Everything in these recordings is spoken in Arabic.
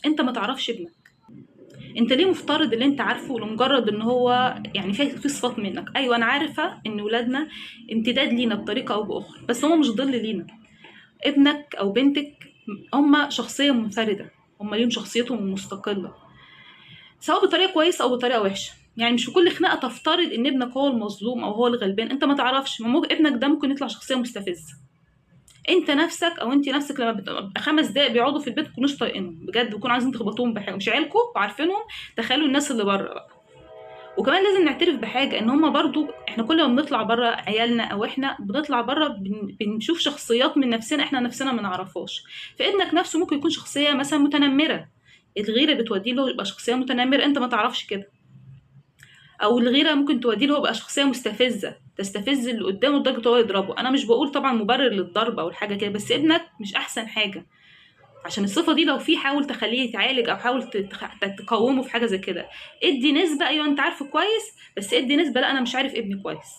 انت ما تعرفش ابنك. انت ليه مفترض اللي انت عارفه لمجرد ان هو يعني في صفات منك؟ ايوه انا عارفه ان ولادنا امتداد لينا بطريقه او باخرى، بس هم مش ظل لينا. ابنك او بنتك هم شخصيه منفرده، هم ليهم شخصيتهم المستقله، سواء بطريقه كويسه او بطريقه وحشه. يعني مش في كل خناقه تفترض ان ابنك هو المظلوم او هو الغلبان، انت ما تعرفش، ابنك ده ممكن يطلع شخصيه مستفزه. انت نفسك او انت نفسك لما بتبقى 5 دقايق بيقعدوا في البيت تكونوش طايقينهم بجد، بيكونوا عايزين تخبطوهم بحاجه، مش عيالكم وعارفينهم. تخيلوا الناس اللي بره بقى. وكمان لازم نعترف بحاجه، ان هما برضو احنا كل ما بنطلع بره عيالنا او احنا بنطلع بره بنشوف شخصيات من نفسنا احنا نفسنا ما نعرفهاش. فابنك نفسه ممكن يكون شخصيه مثلا متنمره، الغيره بتوديه له يبقى شخصيه متنمره انت ما تعرفش كده. او الغيره ممكن توديه له يبقى شخصيه مستفزه، تستفز اللي قدامه لدرجه هو يضربه. انا مش بقول طبعا مبرر للضرب او الحاجه كده، بس ابنك مش احسن حاجه. عشان الصفه دي لو في، حاول تخليه يتعالج او حاول تقومه في حاجه زي كده. ادي نسبه، ايوه انت عارفه كويس، بس ادي نسبه لا انا مش عارف ابني كويس.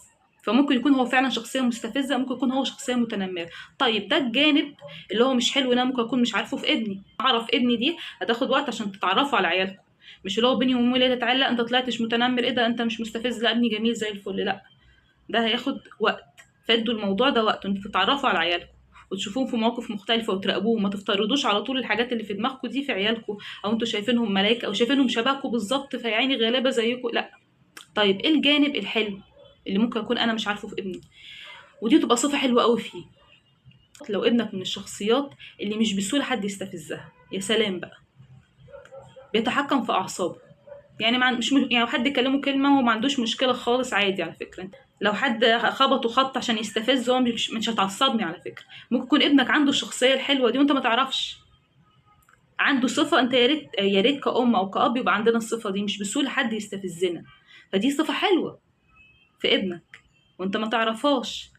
فممكن يكون هو فعلا شخصيه مستفزه، ممكن يكون هو شخصيه متنمره. طيب ده الجانب اللي هو مش حلو، انا ممكن اكون مش عارفه في ابني. اعرف ابني دي هتاخد وقت عشان تتعرفوا على عيالكم. مش اللي هو بيني وامي لا تعالى لا انت طلعتش متنمر، ايه ده انت مش مستفز، لا ابني جميل زي الفل، لا. ده هياخد وقت. فادوا الموضوع ده وقت، انتوا تتعرفوا على عيالكم وتشوفوهم في مواقف مختلفة وتراقبوهم. ما تفترضوش على طول الحاجات اللي في دماغكم دي في عيالكم، او انتوا شايفينهم ملايكة او شايفينهم شبهكم بالظبط فيعني غلابة زيكم، لا. طيب ايه الجانب الحلو اللي ممكن اكون انا مش عارفه في ابني؟ ودي تبقى صفة حلوة قوي فيه. لو ابنك من الشخصيات اللي مش بسهولة حد يستفزها، يا سلام بقى. بيتحكم في اعصابه. يعني مش يعني لو حد كلمه كلمة هو ما عندوش مشكلة خالص، عادي على فكرة. لو حد خبطه خط عشان يستفز هو مش هتعصبني على فكرة. ممكن يكون ابنك عنده الشخصية الحلوة دي وانت ما تعرفش. عنده صفة، انت يا ريت يا ريت كأم او كأب يبقى عندنا الصفة دي، مش بسهولة حد يستفزنا. فدي صفة حلوة في ابنك وانت ما تعرفهاش.